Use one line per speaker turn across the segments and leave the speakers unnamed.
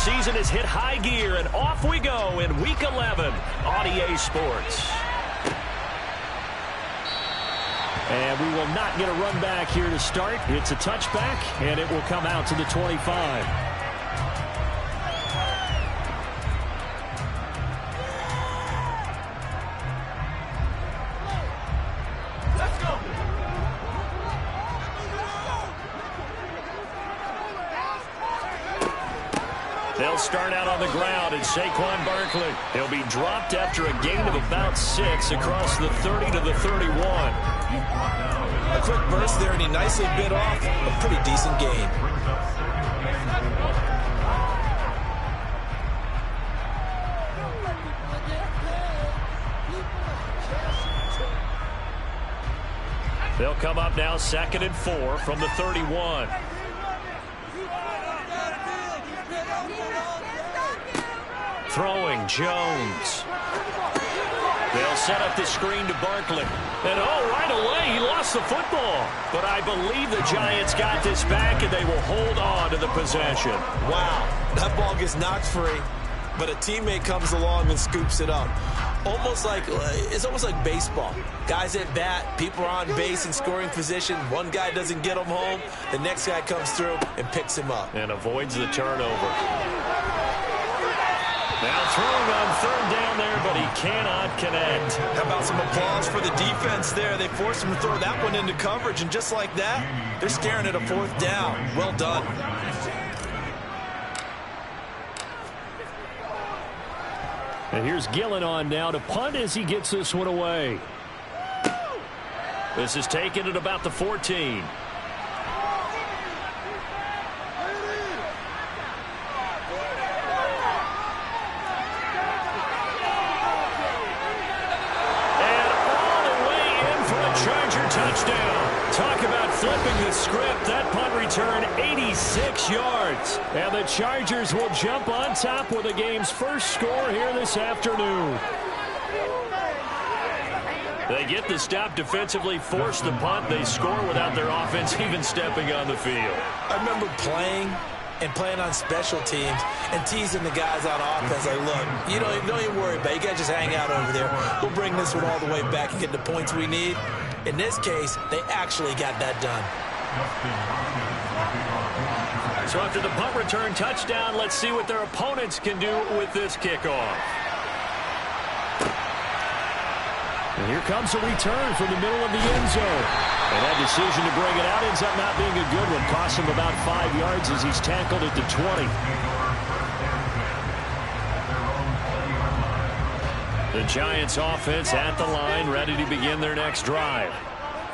season has hit high gear, and off we go in Week 11 on EA Sports. And we will not get a run back here to start. It's a touchback, and it will come out to the 25. They'll start out on the ground, and Saquon Barkley. He'll be dropped after a gain of about 6 across the 30 to the 31.
A quick burst there, and he nicely bit off a pretty decent gain.
They'll come up now 2nd and 4 from the 31. Throwing Jones. They'll set up the screen to Barkley. And right away he lost the football. But I believe the Giants got this back and they will hold on to the possession.
Wow, that ball gets knocked free, but a teammate comes along and scoops it up. It's almost like baseball. Guys at bat, people are on base in scoring position. One guy doesn't get him home. The next guy comes through and picks him up.
And avoids the turnover. Now throwing on 3rd down there, but he cannot connect.
How about some applause for the defense there? They forced him to throw that one into coverage, and just like that, they're staring at a 4th down. Well done.
And here's Gillen on now to punt as he gets this one away. This is taken at about the 14. Touchdown. Talk about flipping the script. That punt return 86 yards. And the Chargers will jump on top with the game's first score here this afternoon. They get the stop defensively, force the punt. They score without their offense even stepping on the field.
I remember playing on special teams and teasing the guys on offense. Like, look, don't even worry about it. You guys just hang out over there. We'll bring this one all the way back and get the points we need. In this case, they actually got that done.
So after the punt return touchdown, let's see what their opponents can do with this kickoff. And here comes a return from the middle of the end zone. And that decision to bring it out ends up not being a good one. Costs him about 5 yards as he's tackled at the 20. The Giants offense at the line, ready to begin their next drive.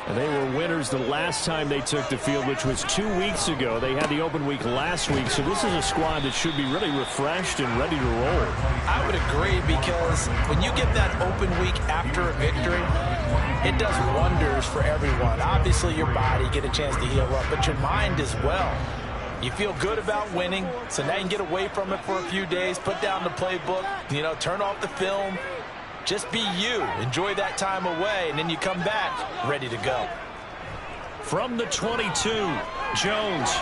And they were winners the last time they took the field, which was 2 weeks ago. They had the open week last week, so this is a squad that should be really refreshed and ready to roll.
I would agree, because when you get that open week after a victory, it does wonders for everyone. Obviously, your body get a chance to heal up, but your mind as well. You feel good about winning, so now you can get away from it for a few days, put down the playbook, turn off the film. Just be you. Enjoy that time away, and then you come back ready to go.
From the 22, Jones.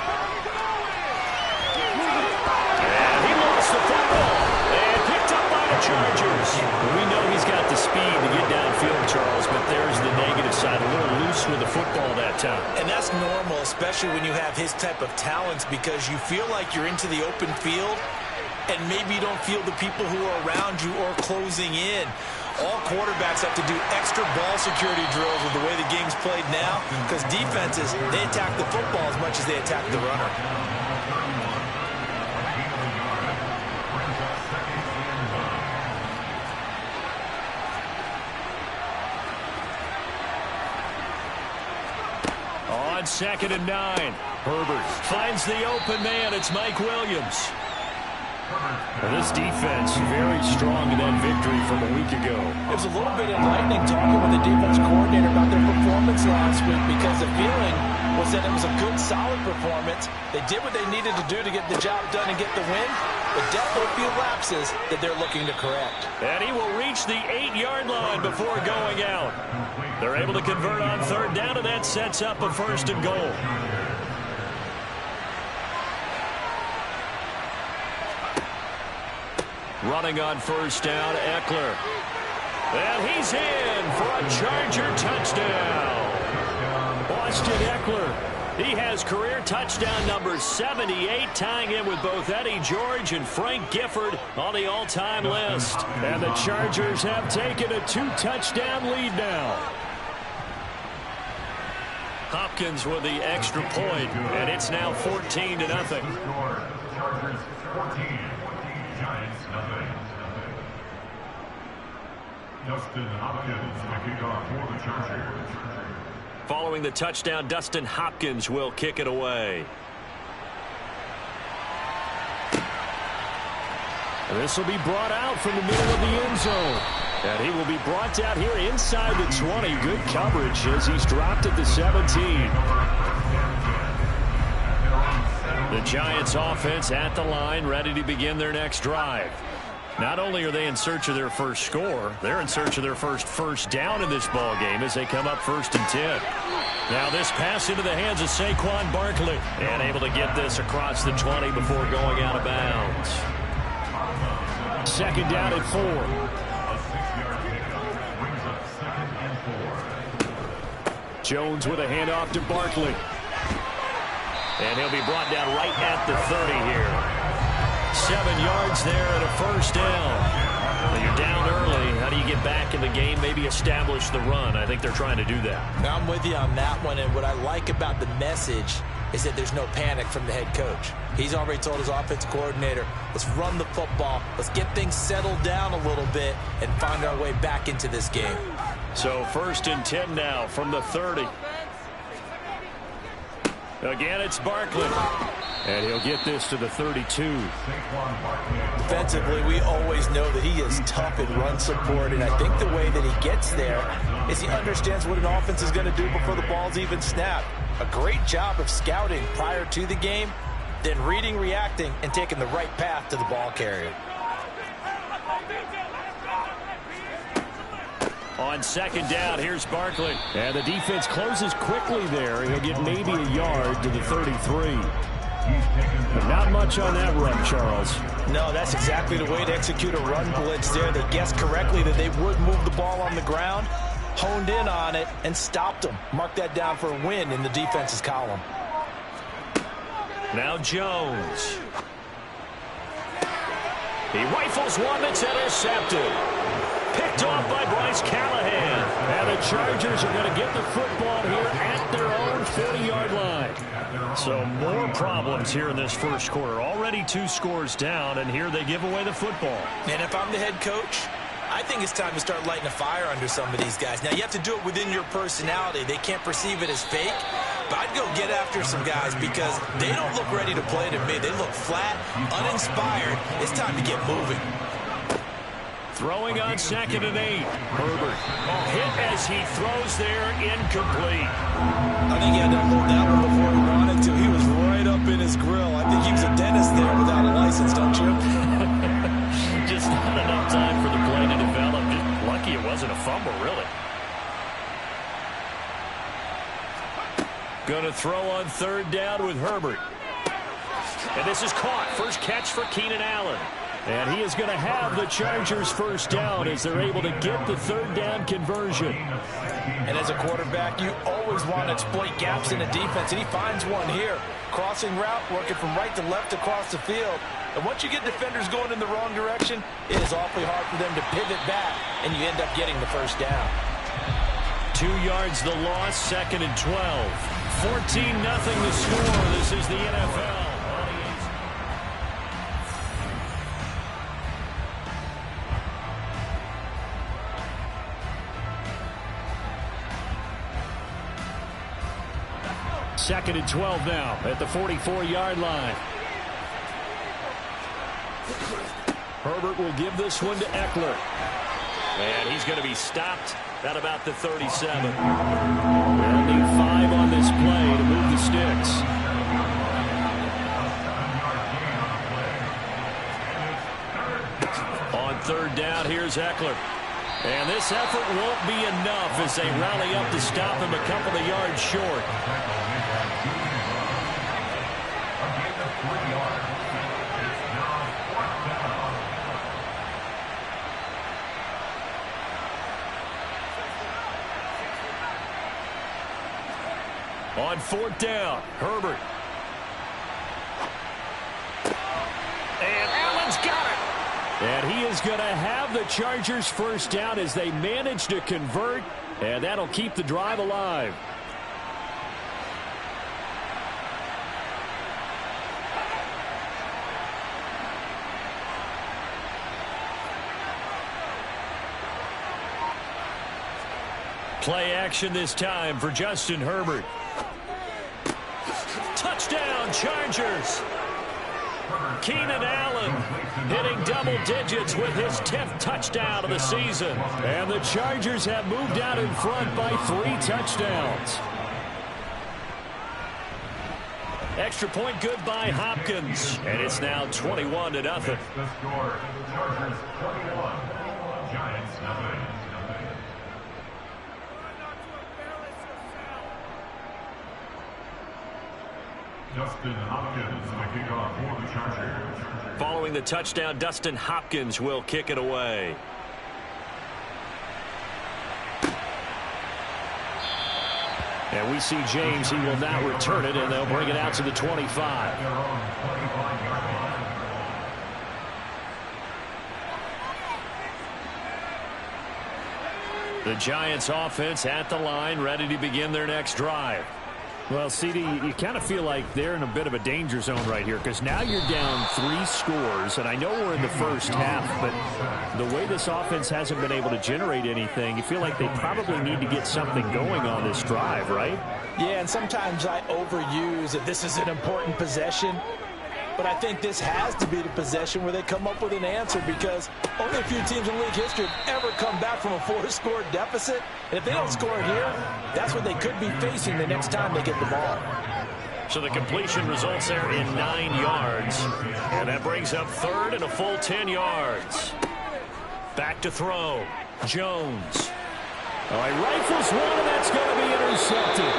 And he lost the football and picked up by the Chargers. We know he's got the speed to get downfield, Charles, but there's the negative side. A little loose with the football that time.
And that's normal, especially when you have his type of talents, because you feel like you're into the open field, and maybe you don't feel the people who are around you or closing in. All quarterbacks have to do extra ball security drills with the way the game's played now, because defenses, they attack the football as much as they attack the runner.
On 2nd and 9, Herbert finds the open man. It's Mike Williams. And this defense very strong in that victory from a week ago.
It was a little bit enlightening talking with the defense coordinator about their performance last week, because the feeling was that it was a good, solid performance. They did what they needed to do to get the job done and get the win, but definitely a few lapses that they're looking to correct.
And he will reach the 8-yard line before going out. They're able to convert on 3rd down, and that sets up a 1st and goal. Running on first down, Eckler. And he's in for a Charger touchdown. Austin Eckler. He has career touchdown number 78, tying in with both Eddie George and Frank Gifford on the all-time list. And the Chargers have taken a 2-touchdown lead now. Hopkins with the extra point, and it's now 14-0.
Chargers 14, Giants nothing. Dustin Hopkins, the kickoff for the Chargers.
Following the touchdown, Dustin Hopkins will kick it away. And this will be brought out from the middle of the end zone. And he will be brought down here inside the 20. Good coverage as he's dropped at the 17. The Giants offense at the line, ready to begin their next drive. Not only are they in search of their first score, they're in search of their first down in this ball game as they come up 1st and 10. Now this pass into the hands of Saquon Barkley, and able to get this across the 20 before going out of bounds. 2nd down at 4. Jones with a handoff to Barkley. And he'll be brought down right at the 30 here. 7 yards there and a first down. When you're down early, how do you get back in the game, maybe establish the run? I think they're trying to do that.
I'm with you on that one, and what I like about the message is that there's no panic from the head coach. He's already told his offensive coordinator, let's run the football, let's get things settled down a little bit and find our way back into this game.
So 1st and 10 now from the 30. Again, it's Barkley. And he'll get this to the 32.
Defensively, we always know that he is tough in run support, and I think the way that he gets there is he understands what an offense is going to do before the ball's even snapped. A great job of scouting prior to the game, then reading, reacting, and taking the right path to the ball carrier.
On 2nd down, here's Barkley. And the defense closes quickly there. He'll get maybe a yard to the 33. But not much on that run, Charles.
No, that's exactly the way to execute a run blitz there. They guessed correctly that they would move the ball on the ground, honed in on it, and stopped them. Mark that down for a win in the defense's column.
Now Jones. He rifles one that's intercepted. Picked off by Bryce Callahan. And the Chargers are going to get the football here at their own 40-yard line. So more problems here in this first quarter. Already 2 scores down, and here they give away the football.
And if I'm the head coach, I think it's time to start lighting a fire under some of these guys. Now, you have to do it within your personality. They can't perceive it as fake. But I'd go get after some guys because they don't look ready to play to me. They look flat, uninspired. It's time to get moving.
Throwing on 2nd and 8. Herbert. Hit as he throws there, incomplete.
I think he had to hold that one before he wanted to. He was right up in his grill. I think he was a dentist there without a license, don't you?
Just not enough time for the play to develop. Just lucky it wasn't a fumble, really. Going to throw on 3rd down with Herbert. And this is caught. First catch for Keenan Allen. And he is going to have the Chargers first down as they're able to get the 3rd down conversion.
And as a quarterback, you always want to exploit gaps in the defense, and he finds one here. Crossing route, working from right to left across the field. And once you get defenders going in the wrong direction, it is awfully hard for them to pivot back, and you end up getting the first down.
2 yards the loss, 2nd and 12. 14-0 the score. This is the NFL. Second and 12 now at the 44-yard line. Herbert will give this one to Eckler. And he's going to be stopped at about the 37. They'll need 5 on this play to move the sticks. On 3rd down, here's Eckler. And this effort won't be enough as they rally up to stop him a couple of yards short. On 4th down, Herbert. And Allen's got it. And he is going to have the Chargers first down as they manage to convert, and that'll keep the drive alive. Play action this time for Justin Herbert. Touchdown, Chargers. Keenan Allen hitting double digits with his 10th touchdown of the season. And the Chargers have moved out in front by 3 touchdowns. Extra point good by Hopkins. And it's now 21-0.
The score, Chargers 21, Giants nothing. Dustin Hopkins, the kickoff for the Chargers.
Following the touchdown, Dustin Hopkins will kick it away. And we see James. He will not return it, and they'll bring it out to the 25. The Giants offense at the line, ready to begin their next drive. Well, CD, you kind of feel like they're in a bit of a danger zone right here because now you're down 3 scores, and I know we're in the first half, but the way this offense hasn't been able to generate anything, you feel like they probably need to get something going on this drive, right?
Yeah, and sometimes I overuse that this is an important possession, but I think this has to be the possession where they come up with an answer because only a few teams in league history have ever come back from a 4-score deficit. And if they don't score it here, that's what they could be facing the next time they get the ball.
So the completion results there in 9 yards. And that brings up 3rd and a full 10 yards. Back to throw. Jones. All right, rifles one, and that's going to be intercepted.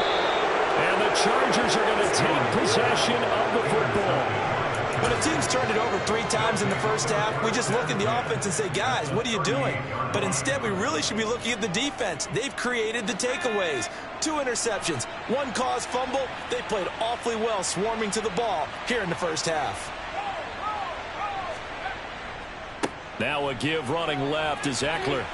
And the Chargers are going to take possession of the football.
When a team's turned it over 3 times in the first half, we just look at the offense and say, guys, what are you doing? But instead, we really should be looking at the defense. They've created the takeaways. 2 interceptions, 1 caused fumble. They played awfully well swarming to the ball here in the first half.
Now a give running left is Eckler.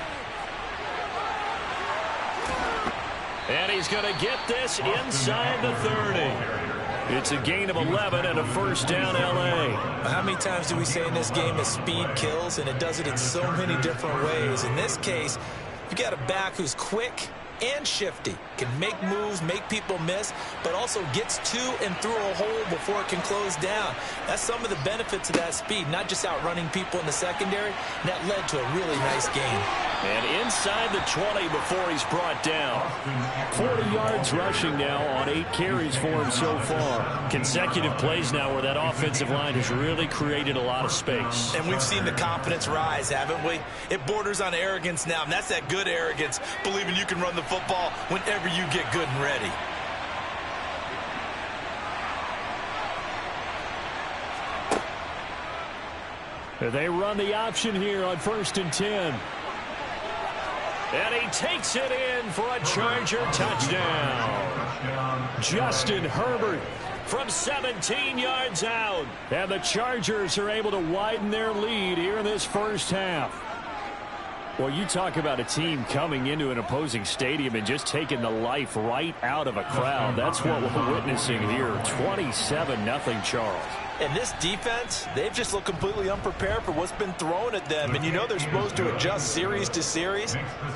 And he's going to get this inside the 30. It's a gain of 11 and a first down, L.A.
How many times do we say in this game that speed kills, and it does it in so many different ways? In this case, you've got a back who's quick and shifty, can make moves, make people miss, but also gets to and through a hole before it can close down. That's some of the benefits of that speed, not just outrunning people in the secondary. And that led to a really nice game.
And inside the 20 before he's brought down. 40 yards rushing now on 8 carries for him so far. Consecutive plays now where that offensive line has really created a lot of space.
And we've seen the confidence rise, haven't we? It borders on arrogance now, and that's that good arrogance, believing you can run the football whenever you get good and ready.
They run the option here on 1st and 10. And he takes it in for a Charger touchdown. Justin Herbert from 17 yards out. And the Chargers are able to widen their lead here in this first half. Well, you talk about a team coming into an opposing stadium and just taking the life right out of a crowd. That's what we're witnessing here. 27-0 Charles.
And this defense, they've just looked completely unprepared for what's been thrown at them. And you know they're supposed to adjust series to series.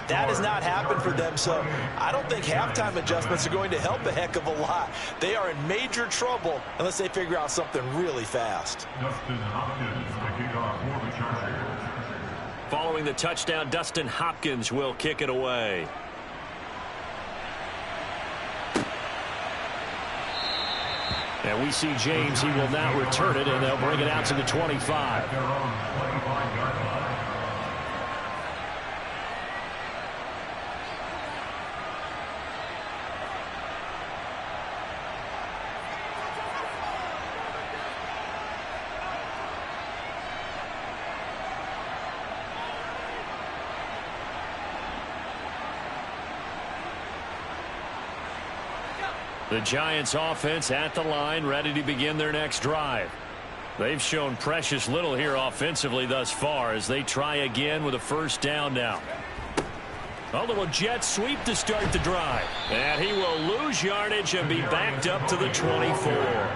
That has not happened for them. So I don't think halftime adjustments are going to help a heck of a lot. They are in major trouble unless they figure out something really fast.
Dustin Hopkins, the kickoff for the Chargers.
Following the touchdown, Dustin Hopkins will kick it away. And we see James. He will not return it, and they'll bring it out to the 25.
Their own 25-yard line.
The Giants offense at the line, ready to begin their next drive. They've shown precious little here offensively thus far as they try again with a first down now. A little jet sweep to start the drive. And he will lose yardage and be backed up to the 24.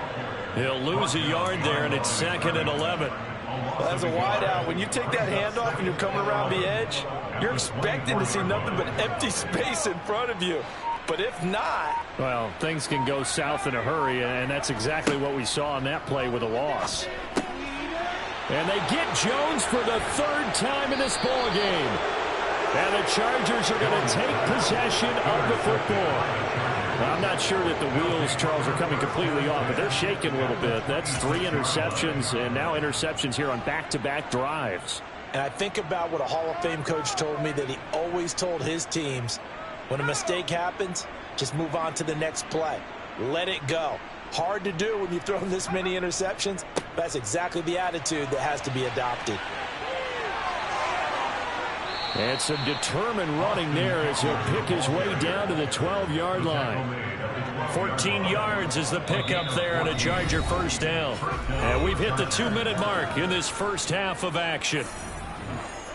He'll lose a yard there, and it's 2nd and 11.
Well, as a wideout, when you take that handoff and you're coming around the edge, you're expecting to see nothing but empty space in front of you. But if not...
well, things can go south in a hurry, and that's exactly what we saw on that play with a loss. And they get Jones for the 3rd time in this ball game. And the Chargers are going to take possession of the football. I'm not sure that the wheels, Charles, are coming completely off, but they're shaking a little bit. That's 3 interceptions, and now interceptions here on back-to-back drives.
And I think about what a Hall of Fame coach told me that he always told his teams, when a mistake happens, just move on to the next play. Let it go. Hard to do when you throw this many interceptions. That's exactly the attitude that has to be adopted.
And some determined running there as he'll pick his way down to the 12-yard line. 14 yards is the pickup there and a Charger first down. And we've hit the 2-minute mark in this first half of action.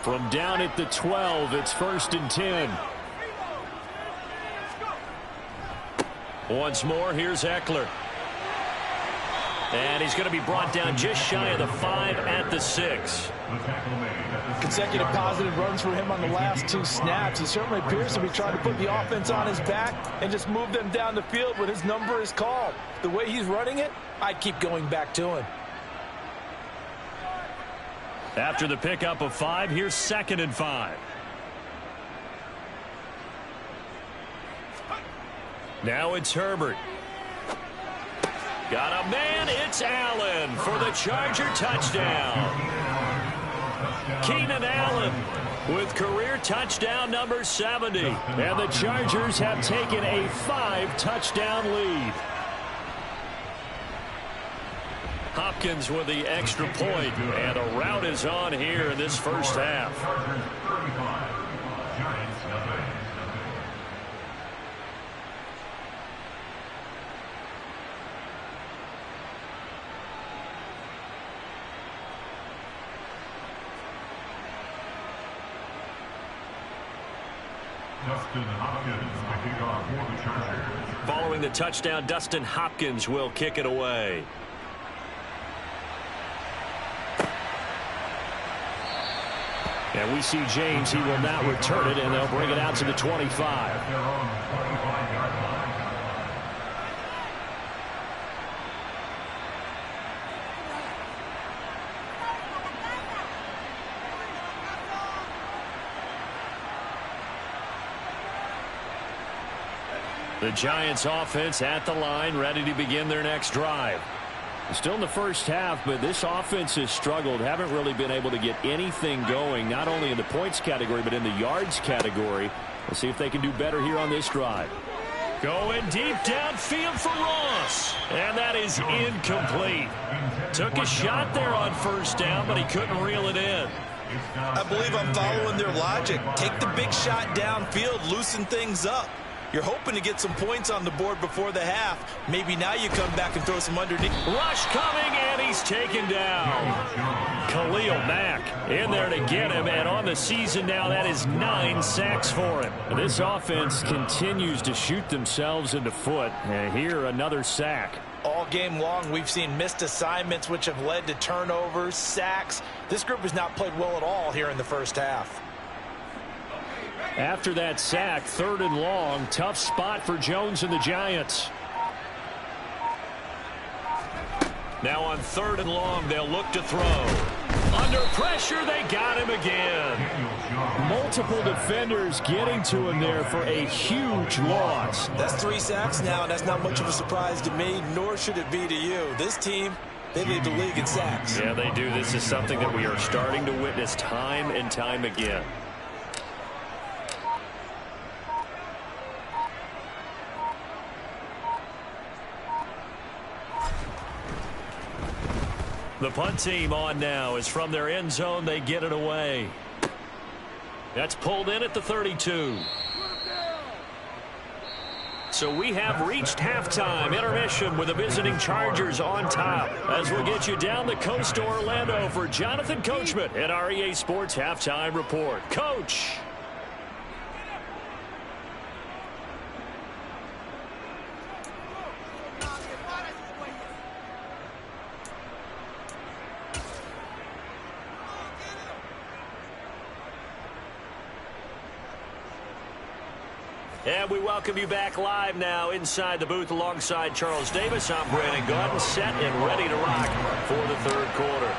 From down at the 12, it's 1st and 10. Once more, here's Eckler. And he's going to be brought down just shy of the 5 at the 6.
Consecutive positive runs for him on the last 2 snaps. He certainly appears to be trying to put the offense on his back and just move them down the field when his number is called. The way he's running it, I'd keep going back to him.
After the pickup of 5, here's 2nd and 5. Now it's Herbert. Got a man, it's Allen for the Charger touchdown. Keenan Allen with career touchdown number 70. And the Chargers have taken a 5-touchdown lead. Hopkins with the extra point, and a rout is on here in this first half.
Dustin Hopkins, the kickoff for the Chargers.
Following the touchdown, Dustin Hopkins will kick it away. And we see James. He will not return it, and they'll bring it out to the 25. The Giants offense at the line, ready to begin their next drive. Still in the first half, but this offense has struggled. Haven't really been able to get anything going, not only in the points category, but in the yards category. We'll see if they can do better here on this drive. Going deep downfield for Ross. And that is incomplete. Took a shot there on first down, but he couldn't reel it in.
I believe I'm following their logic. Take the big shot downfield, loosen things up. You're hoping to get some points on the board before the half. Maybe now you come back and throw some underneath.
Rush coming, and he's taken down. Khalil Mack in there to get him, and on the season now, that is 9 sacks for him. This offense continues to shoot themselves in the foot, and here another sack.
All game long, we've seen missed assignments, which have led to turnovers, sacks. This group has not played well at all here in the first half.
After that sack, 3rd and long, tough spot for Jones and the Giants. Now on 3rd and long, they'll look to throw. Under pressure, they got him again. Multiple defenders getting to him there for a huge loss.
That's 3 sacks now, and that's not much of a surprise to me, nor should it be to you. This team, they lead the league in sacks.
Yeah, they do. This is something that we are starting to witness time and time again. The punt team on now is from their end zone. They get it away. That's pulled in at the 32. So we have reached halftime intermission with the visiting Chargers on top. As we'll get you down the coast to Orlando for Jonathan Coachman at our EA Sports Halftime Report. Coach. And we welcome you back live now inside the booth alongside Charles Davis. I'm Brandon Gaudin, set and ready to rock for the third quarter.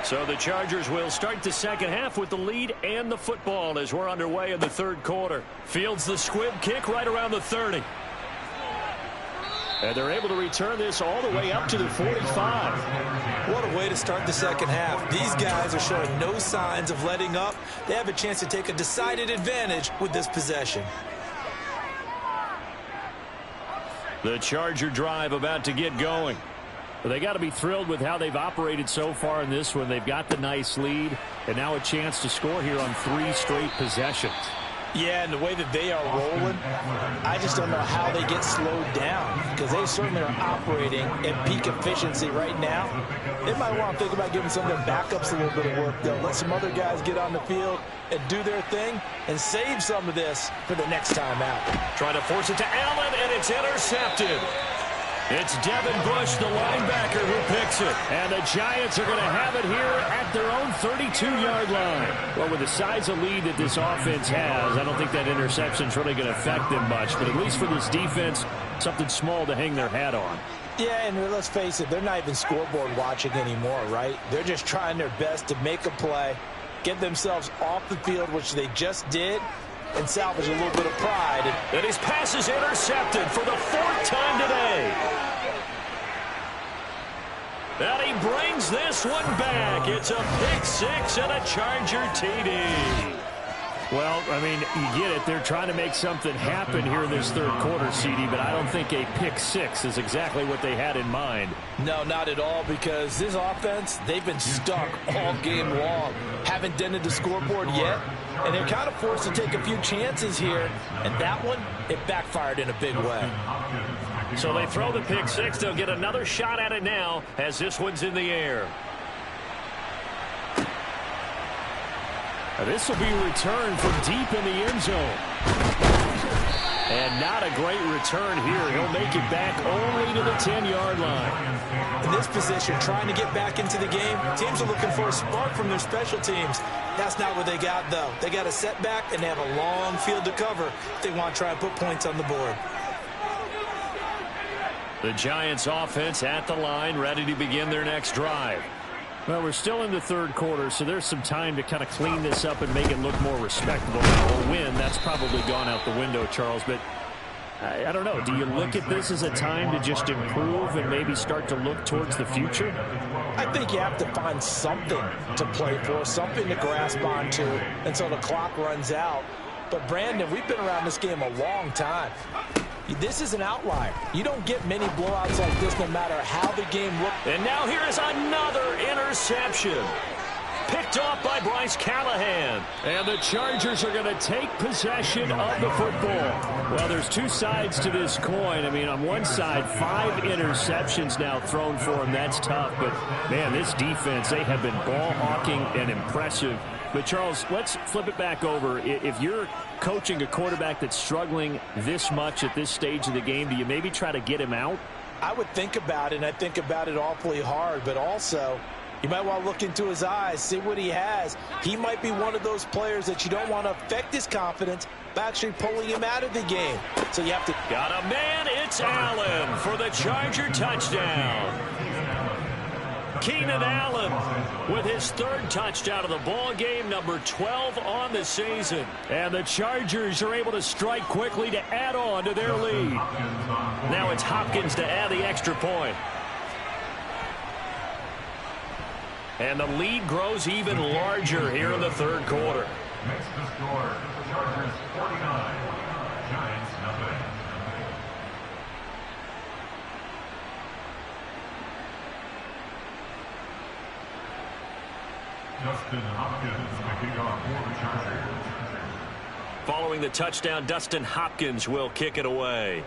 So the Chargers will start the second half with the lead and the football as we're underway in the third quarter. Fields the squib kick right around the 30. And they're able to return this all the way up to the 45.
What a way to start the second half. These guys are showing no signs of letting up. They have a chance to take a decided advantage with this possession.
The Charger drive about to get going. They got to be thrilled with how they've operated so far in this one. They've got the nice lead, and now a chance to score here on 3 straight possessions.
Yeah, and the way that they are rolling, I just don't know how they get slowed down because they certainly are operating at peak efficiency right now. They might want to think about giving some of their backups a little bit of work, though. Let some other guys get on the field and do their thing and save some of this for the next time out.
Trying to force it to Allen, and it's intercepted. It's Devin Bush, the linebacker, who picks it. And the Giants are going to have it here at their own 32-yard line. Well, with the size of lead that this offense has, I don't think that interception's really going to affect them much. But at least for this defense, something small to hang their hat on.
Yeah, and let's face it, they're not even scoreboard watching anymore, right? They're just trying their best to make a play, get themselves off the field, which they just did, and salvage a little bit of pride.
And his pass is intercepted for the 4th time today. And he brings this one back. It's a pick 6 and a Charger TD. Well, I mean, you get it. They're trying to make something happen here in this third quarter, CD, but I don't think a pick 6 is exactly what they had in mind.
No, not at all, because this offense, they've been stuck all game long. Haven't dented the scoreboard yet, and they're kind of forced to take a few chances here, and that one, it backfired in a big way.
So they throw the pick 6. They'll get another shot at it now as this one's in the air. This will be returned from deep in the end zone. And not a great return here. He'll make it back only to the 10-yard line.
In this position, trying to get back into the game, teams are looking for a spark from their special teams. That's not what they got, though. They got a setback, and they have a long field to cover if they want to try and put points on the board.
The Giants offense at the line, ready to begin their next drive. Well, we're still in the third quarter, so there's some time to kind of clean this up and make it look more respectable. Now, a win, that's probably gone out the window, Charles, but I don't know. Do you look at this as a time to just improve and maybe start to look towards the future?
I think you have to find something to play for, something to grasp onto until the clock runs out. But, Brandon, we've been around this game a long time. This is an outlier. You don't get many blowouts like this no matter how the game looks.
And now here is another interception. Picked off by Bryce Callahan. And the Chargers are going to take possession of the football. Well, there's two sides to this coin. I mean, on one side, 5 interceptions now thrown for him. That's tough. But, man, this defense, they have been ball hawking and impressive. But, Charles, let's flip it back over. If you're coaching a quarterback that's struggling this much at this stage of the game, do you maybe try to get him out?
I would think about it, and I think about it awfully hard. But also, you might want to look into his eyes, see what he has. He might be one of those players that you don't want to affect his confidence by actually pulling him out of the game. So you have to...
Got a man, it's Allen for the Charger touchdown. Keenan Allen with his 3rd touchdown of the ball game, number 12 on the season. And the Chargers are able to strike quickly to add on to their lead. Now it's Hopkins to add the extra point. And the lead grows even larger here in the third quarter.
Makes the score, Chargers 49, Giants nothing. Justin Hopkins making off for the Chargers.
Following the touchdown, Dustin Hopkins will kick it away.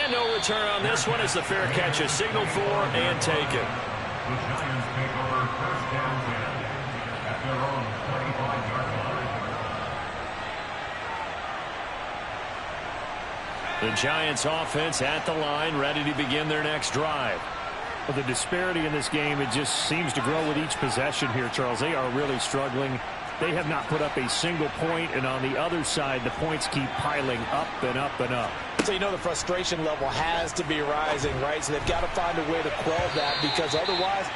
And no return on this one as the fair catch is signaled for and taken.
The Giants take over first down at their own 35-yard line.
The Giants offense at the line, ready to begin their next drive.
Well, the disparity in this game, it just seems to grow with each possession here, Charles. They are really struggling. They have not put up a single point, and on the other side, the points keep piling up and up and up.
So you know the frustration level has to be rising, right? So they've got to find a way to quell that, because otherwise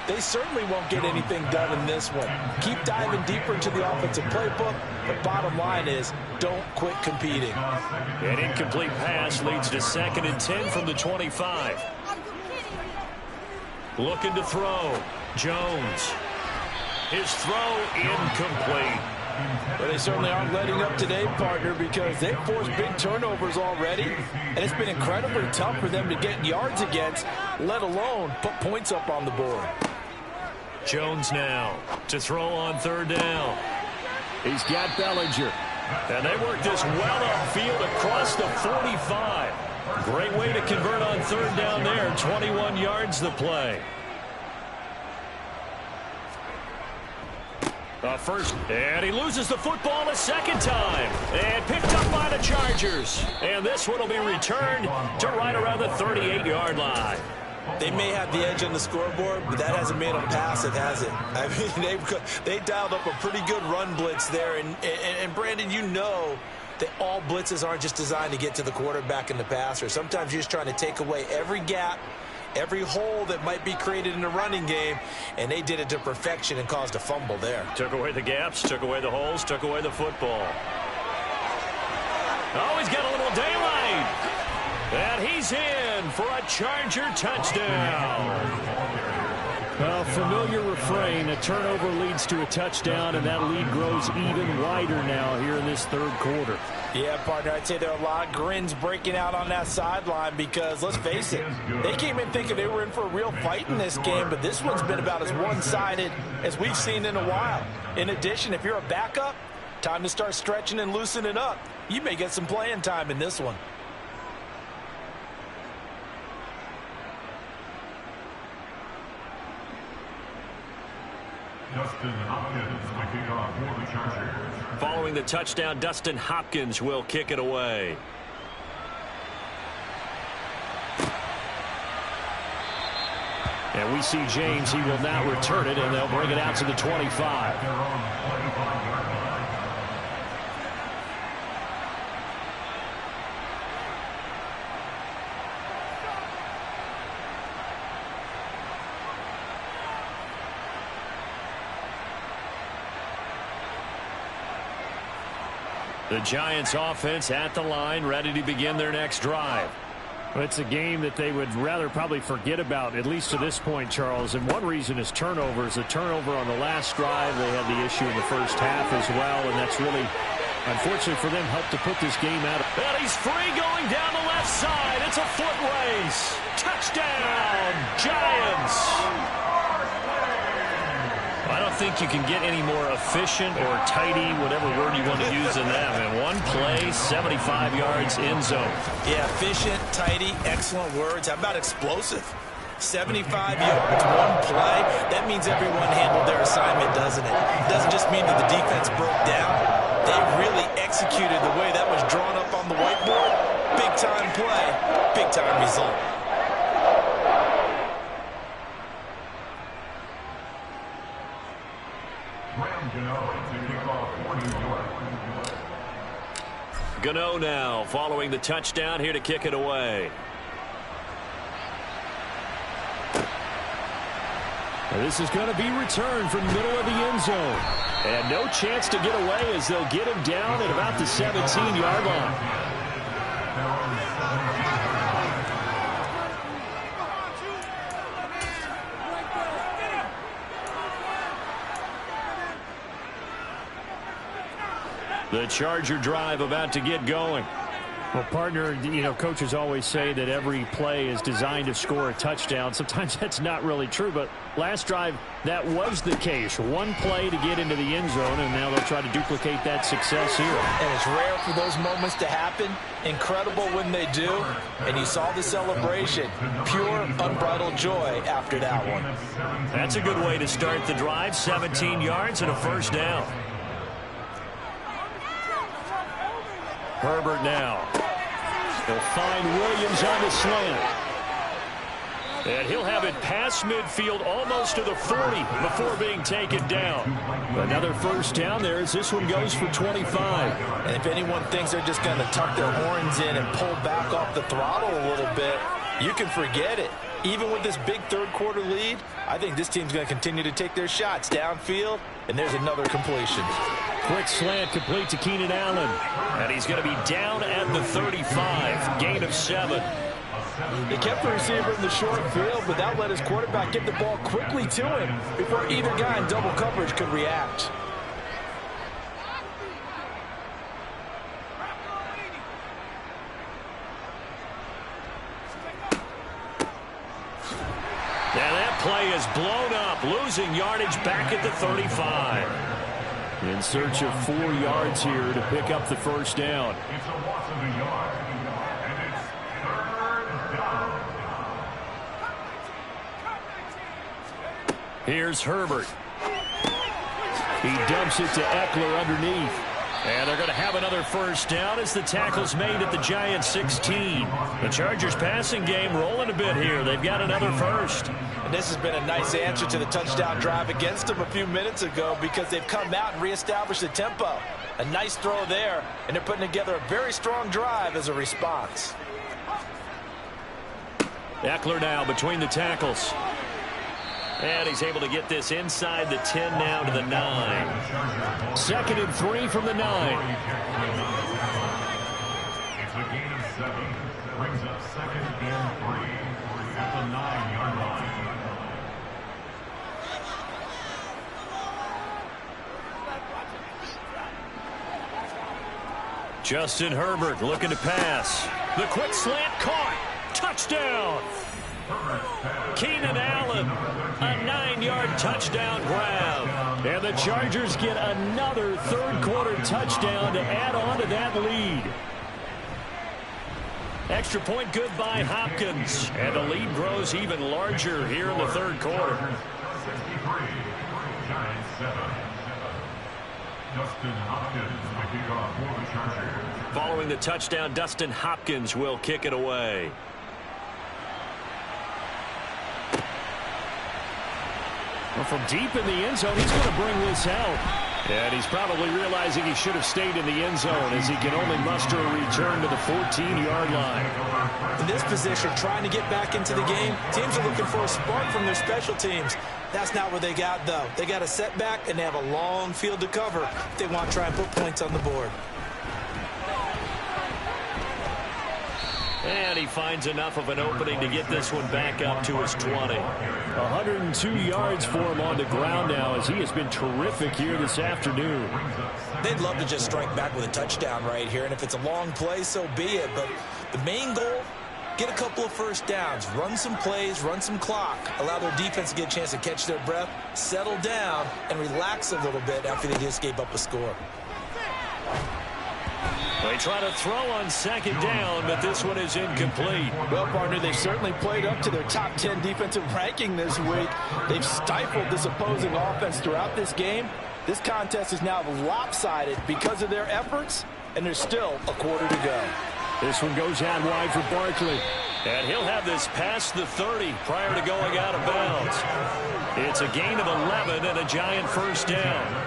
they certainly won't get anything done in this one. Keep diving deeper into the offensive playbook. The bottom line is don't quit competing.
An incomplete pass leads to 2nd and 10 from the 25. Looking to throw. Jones. His throw incomplete.
Well, they certainly aren't letting up today, partner, because they've forced big turnovers already, and it's been incredibly tough for them to get yards against, let alone put points up on the board.
Jones now to throw on 3rd down.
He's got Bellinger.
And they work this well upfield across the 45. Great way to convert on 3rd down there. 21 yards the play. First, and he loses the football a 2nd time. And picked up by the Chargers. And this one will be returned to right around the 38-yard line.
They may have the edge on the scoreboard, but that hasn't made them pass it, has it? I mean, they dialed up a pretty good run blitz there. And Brandon, you know that all blitzes aren't just designed to get to the quarterback and the passer. Sometimes you're just trying to take away every gap, every hole that might be created in the running game, and they did it to perfection and caused a fumble there.
Took away the gaps, took away the holes, took away the football. Oh, he's got a little daylight. And he's in for a Charger touchdown.
Well, familiar refrain. A turnover leads to a touchdown, and that lead grows even wider now here in this 3rd quarter.
Yeah, partner, I'd say there are a lot of grins breaking out on that sideline because, let's face it, they came in thinking they were in for a real fight in this game, but this one's been about as one-sided as we've seen in a while. In addition, if you're a backup, time to start stretching and loosening up. You may get some playing time in this one.
Dustin Hopkins, the kickoff for the Chargers.
Following the touchdown, Dustin Hopkins will kick it away.
And we see James. He will now return it, and they'll bring it out to the 25.
Their own 25-yard line.
The Giants offense at the line, ready to begin their next drive.
Well, it's a game that they would rather probably forget about, at least to this point, Charles. And one reason is turnovers. A turnover on the last drive. They had the issue in the first half as well, and that's really, unfortunately for them, helped to put this game out.
And he's free going down the left side. It's a foot race. Touchdown, Giants. I don't think you can get any more efficient or tidy, whatever word you want to use in that. And one play, 75 yards, end zone.
Yeah, efficient, tidy, excellent words. How about explosive? 75 yards, one play. That means everyone handled their assignment, doesn't it? It doesn't just mean that the defense broke down. They really executed the way that was drawn up on the whiteboard. Big-time play, big-time result.
Gano now following the touchdown, here to kick it away.
And this is going to be returned from the middle of the end zone.
And no chance to get away as they'll get him down at about the 17-yard line. The Charger drive about to get going.
Well, partner, you know, coaches always say that every play is designed to score a touchdown. Sometimes that's not really true, but last drive, that was the case. One play to get into the end zone, and now they'll try to duplicate that success here.
And it's rare for those moments to happen. Incredible when they do. And you saw the celebration. Pure, unbridled joy after that one.
That's a good way to start the drive. 17 yards and a first down. Herbert now. He'll find Williams on the slant. And he'll have it past midfield almost to the 40 before being taken down. Another first down there as this one goes for 25.
And if anyone thinks they're just going to tuck their horns in and pull back off the throttle a little bit, you can forget it. Even with this big third-quarter lead, I think this team's going to continue to take their shots downfield, and there's another completion.
Quick slant complete to Keenan Allen. And he's going to be down at the 35. Gain of 7.
He kept the receiver in the short field, but that let his quarterback get the ball quickly to him before either guy in double coverage could react.
And that play is blown up, losing yardage back at the 35. In search of 4 yards here to pick up the first down.
It's a loss of a yard, and it's third down.
Here's Herbert. He dumps it to Eckler underneath. And they're going to have another first down as the tackle's made at the Giants 16. The Chargers passing game rolling a bit here. They've got another first.
And this has been a nice answer to the touchdown drive against them a few minutes ago because they've come out and reestablished the tempo. A nice throw there, and they're putting together a very strong drive as a response.
Eckler now between the tackles. And he's able to get this inside the 10 now to the 9. 2nd and 3 from the 9.
It's a gain of 7. Brings up 2nd and 3 at the 9-yard line.
Justin Herbert looking to pass. The quick slant caught. Touchdown. Keenan Allen, a 9-yard touchdown grab. And the Chargers get another third-quarter touchdown to add on to that lead. Extra point good by Hopkins. And the lead grows even larger here in the third quarter.
63, Giants 7. Dustin Hopkins will kick off for the Chargers.
Following the touchdown, Dustin Hopkins will kick it away. Well, from deep in the end zone, he's going to bring this out. And he's probably realizing he should have stayed in the end zone as he can only muster a return to the 14-yard line.
In this position, trying to get back into the game, teams are looking for a spark from their special teams. That's not what they got, though. They got a setback, and they have a long field to cover if they want to try and put points on the board.
And he finds enough of an opening to get this one back up to his 20. 102 yards for him on the ground now as he has been terrific here this afternoon.
They'd love to just strike back with a touchdown right here, and if it's a long play, so be it. But the main goal, get a couple of first downs, run some plays, run some clock, allow their defense to get a chance to catch their breath, settle down, and relax a little bit after they just gave up a score.
They try to throw on 2nd down, but this one is incomplete.
Well, partner, they've certainly played up to their top 10 defensive ranking this week. They've stifled this opposing offense throughout this game. This contest is now lopsided because of their efforts, and there's still a quarter to go.
This one goes out wide for Barkley. And he'll have this past the 30 prior to going out of bounds. It's a gain of 11 and a Giant first down.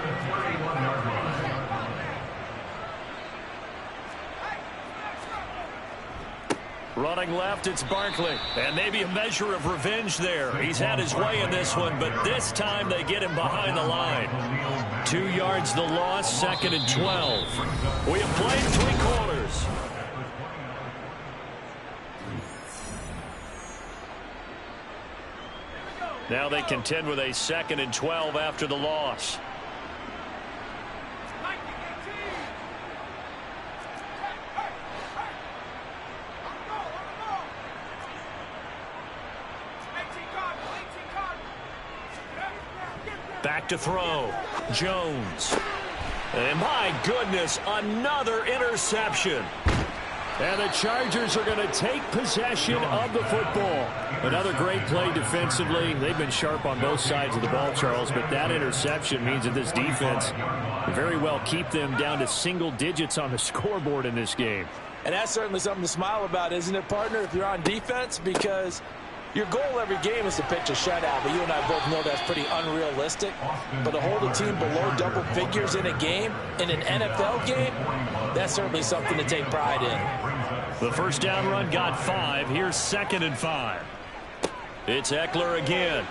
Running left, it's Barkley. And maybe a measure of revenge there. He's had his way in this one, but this time they get him behind the line. 2 yards the loss, 2nd and 12. We have played 3 quarters. Now they contend with a 2nd and 12 after the loss. Back to throw. Jones. And my goodness, another interception. And the Chargers are going to take possession of the football. Another great play defensively. They've been sharp on both sides of the ball, Charles, but that interception means that this defense will very well keep them down to single digits on the scoreboard in this game.
And that's certainly something to smile about, isn't it, partner, if you're on defense? Because your goal every game is to pitch a shutout, but you and I both know that's pretty unrealistic. But to hold a team below double figures in a game, in an NFL game, that's certainly something to take pride in.
The first down run got 5. Here's 2nd and 5. It's Ekeler again.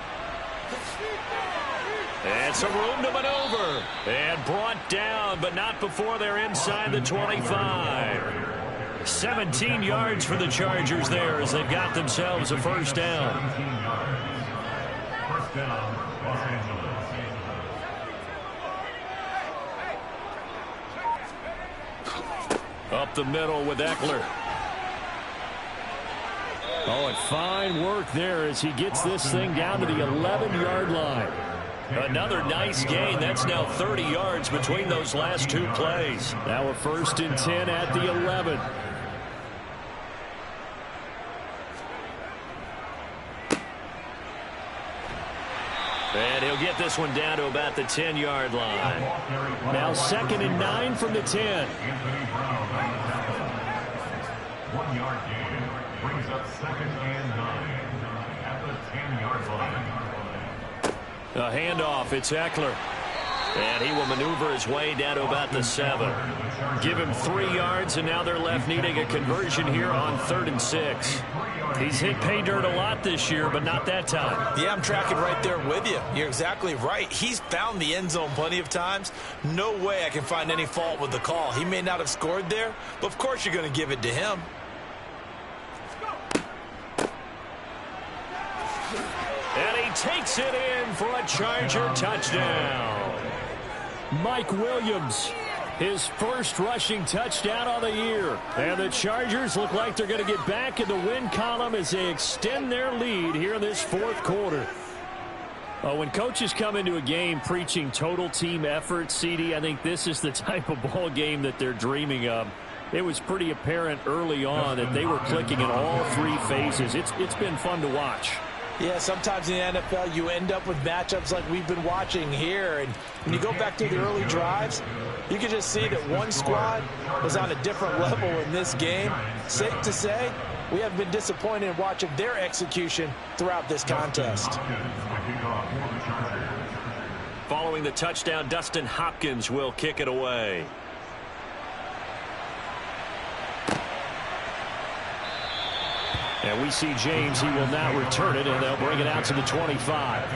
And some room to maneuver. And brought down, but not before they're inside the 25. 17 yards for the Chargers there as they've got themselves a first down.
First down, Los Angeles.
Up the middle with Ekeler.
Oh, and fine work there as he gets this thing down to the 11-yard line.
Another nice gain. That's now 30 yards between those last 2 plays.
Now a 1st and 10 at the 11.
And he'll get this one down to about the 10-yard line.
Now 2nd and 9 from the 10.
Anthony Brown. 1-yard gain brings up 2nd and 9 at the 10-yard line.
A handoff. It's Ekeler. And he will maneuver his way down to about the 7. Give him 3 yards, and now they're left needing a conversion here on 3rd and 6. He's hit pay dirt a lot this year, but not that time.
Yeah, I'm tracking right there with you. You're exactly right. He's found the end zone plenty of times. No way I can find any fault with the call. He may not have scored there, but of course you're going to give it to him.
And he takes it in for a Charger touchdown.
Mike Williams, his first rushing touchdown on the year. And the Chargers look like they're going to get back in the win column as they extend their lead here in this 4th quarter. When coaches come into a game preaching total team effort, CD, I think this is the type of ball game that they're dreaming of. It was pretty apparent early on that they were clicking in all 3 phases. It's been fun to watch.
Yeah, sometimes in the NFL you end up with matchups like we've been watching here. And when you go back to the early drives, you can just see that one squad was on a different level in this game. Safe to say, we have been disappointed in watching their execution throughout this contest.
Following the touchdown, Dustin Hopkins will kick it away. And we see James. He will not return it, and they'll bring it out to the 25.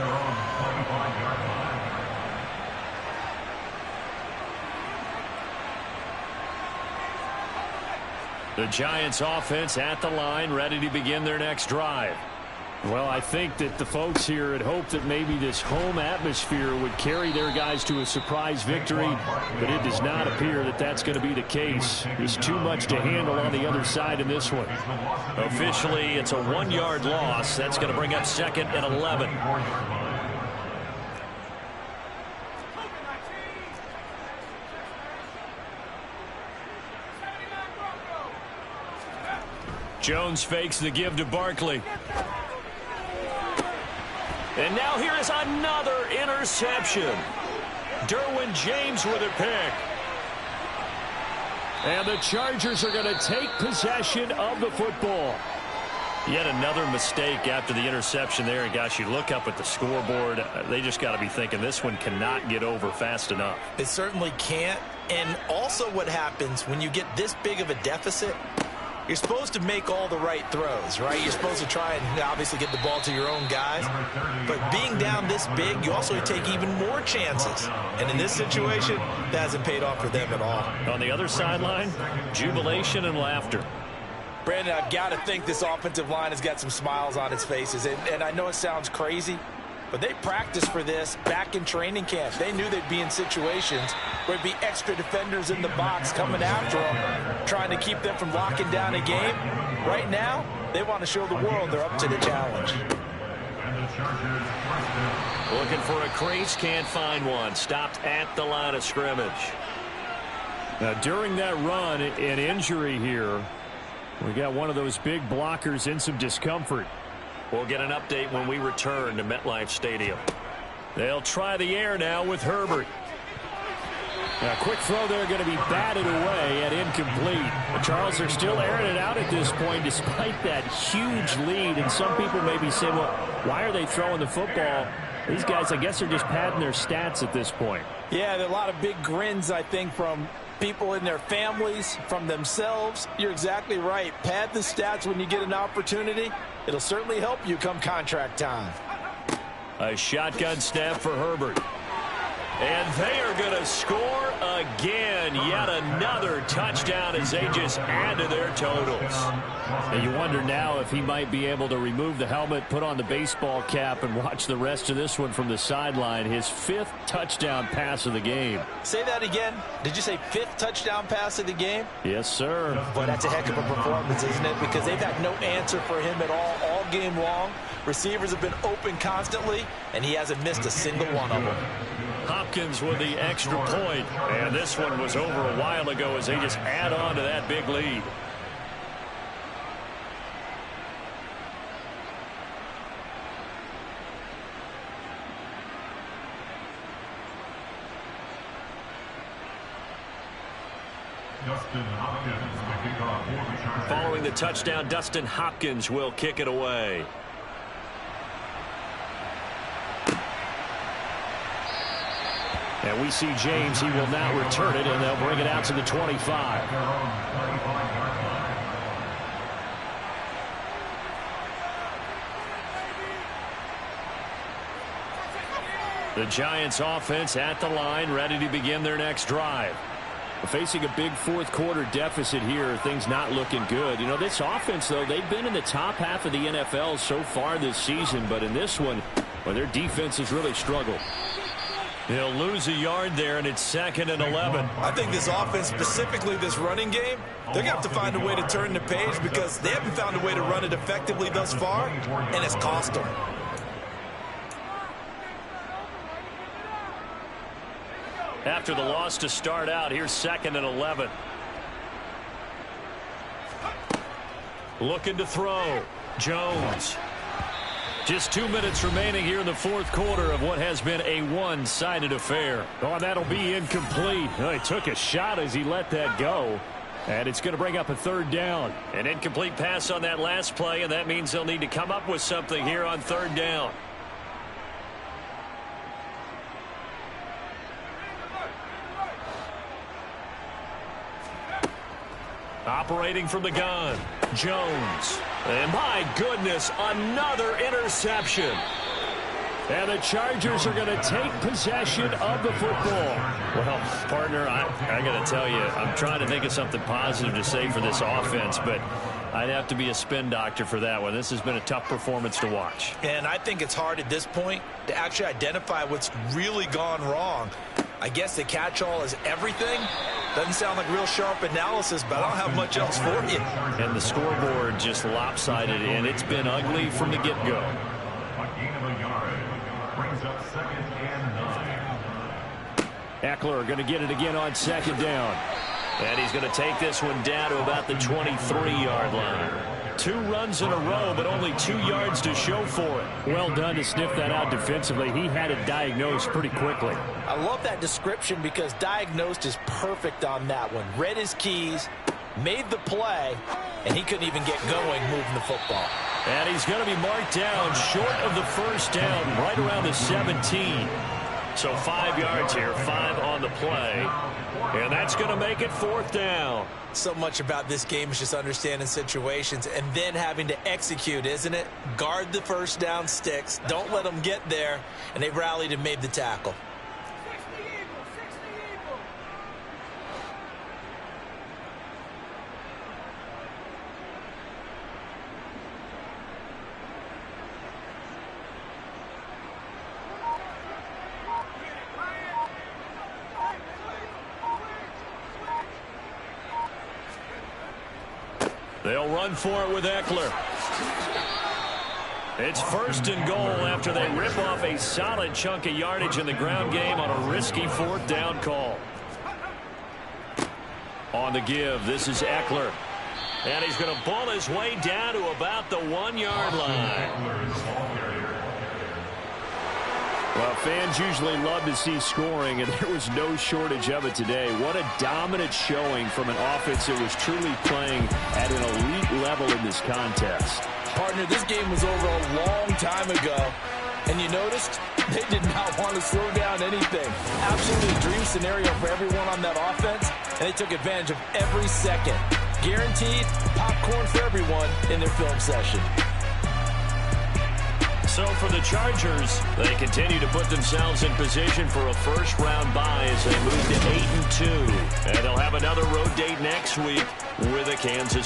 The Giants offense at the line, ready to begin their next drive.
Well, I think that the folks here had hoped that maybe this home atmosphere would carry their guys to a surprise victory, but it does not appear that that's going to be the case. There's too much to handle on the other side in this one.
Officially, it's a 1-yard loss. That's going to bring up 2nd and 11. Jones fakes the give to Barkley. And now here is another interception. Derwin James with a pick.
And the Chargers are going to take possession of the football.
Yet another mistake after the interception there. And gosh, you look up at the scoreboard, they just got to be thinking this one cannot get over fast enough.
It certainly can't. And also what happens when you get this big of a deficit, you're supposed to make all the right throws, right? You're supposed to try and obviously get the ball to your own guys. But being down this big, you also take even more chances. And in this situation, that hasn't paid off for them at all.
On the other sideline, jubilation and laughter.
Brandon, I've got to think this offensive line has got some smiles on its faces. And I know it sounds crazy, but they practiced for this back in training camp. They knew they'd be in situations where there'd be extra defenders in the box coming after them, trying to keep them from locking down a game. Right now, they want to show the world they're up to the challenge.
the Chargers first down.
Looking for a crease, can't find one. Stopped at the line of scrimmage.
Now, during that run, an injury here. We got one of those big blockers in some discomfort.
We'll get an update when we return to MetLife Stadium. They'll try the air now with Herbert.
A quick throw there, going to be batted away and incomplete. But Charles, they're still airing it out at this point despite that huge lead. And some people may be saying, well, why are they throwing the football? These guys, I guess, are just padding their stats at this point.
Yeah, there are a lot of big grins, I think, from people in their families, from themselves. You're exactly right. Pad the stats when you get an opportunity. It'll certainly help you come contract time.
A shotgun snap for Herbert. And they are going to score again. Yet another touchdown as they just add to their totals.
And you wonder now if he might be able to remove the helmet, put on the baseball cap, and watch the rest of this one from the sideline. His 5th touchdown pass of the game.
Say that again. Did you say 5th touchdown pass of the game?
Yes, sir.
Boy, that's a heck of a performance, isn't it? Because they've had no answer for him at all game long. Receivers have been open constantly, and he hasn't missed a single one of them.
Hopkins with the extra point. And this one was over a while ago as they just add on to that big lead.
Dustin Hopkins to kick off for the Chargers.
Following the touchdown, Dustin Hopkins will kick it away.
And we see James. He will now return it, and they'll bring it out to the 25.
Their own 25-yard line.
The Giants offense at the line, ready to begin their next drive.
Facing a big fourth quarter deficit here, things not looking good. You know, this offense, though, they've been in the top half of the NFL so far this season, but in this one, well, their defense has really struggled.
They'll lose a yard there, and it's 2nd and 11.
I think this offense, specifically this running game, they're going to have to find a way to turn the page because they haven't found a way to run it effectively thus far, and it's cost them.
After the loss to start out, here's 2nd and 11. Looking to throw. Jones. Just 2 minutes remaining here in the fourth quarter of what has been a one-sided affair.
Oh, that'll be incomplete. Oh, he took a shot as he let that go. And it's going to bring up a 3rd down.
An incomplete pass on that last play, and that means they'll need to come up with something here on 3rd down. Operating from the gun, Jones. And my goodness, another interception.
And the Chargers are going to take possession of the football.
Well, partner, I got to tell you, I'm trying to think of something positive to say for this offense, but I'd have to be a spin doctor for that one. This has been a tough performance to watch.
And I think it's hard at this point to actually identify what's really gone wrong. I guess the catch-all is everything. Doesn't sound like real sharp analysis, but I don't have much else for you.
And the scoreboard just lopsided, and it's been ugly from the get-go.
A gain of a yard brings up 2nd and 9.
Eckler going to get it again on 2nd down.
And he's going to take this one down to about the 23-yard line. 2 runs in a row, but only 2 yards to show for it.
Well done to sniff that out defensively. He had it diagnosed pretty quickly.
I love that description because diagnosed is perfect on that one. Read his keys, made the play, and he couldn't even get going moving the football.
And he's going to be marked down short of the 1st down, right around the 17. So 5 yards here, 5 on the play. And that's going to make it 4th down.
So much about this game is just understanding situations and then having to execute, isn't it? Guard the 1st down sticks. Don't let them get there. And they rallied and made the tackle.
They'll run for it with Eckler. It's 1st and goal after they rip off a solid chunk of yardage in the ground game on a risky 4th down call. On the give, this is Eckler. And he's going to bull his way down to about the 1-yard line. Well, fans usually love to see scoring, and there was no shortage of it today. What a dominant showing from an offense that was truly playing at an elite level in this contest.
Partner, this game was over a long time ago, and you noticed they did not want to slow down anything. Absolutely a dream scenario for everyone on that offense, and they took advantage of every second. Guaranteed popcorn for everyone in their film session.
So for the Chargers, they continue to put themselves in position for a first-round bye as they move to 8-2. And they'll have another road date next week with a Kansas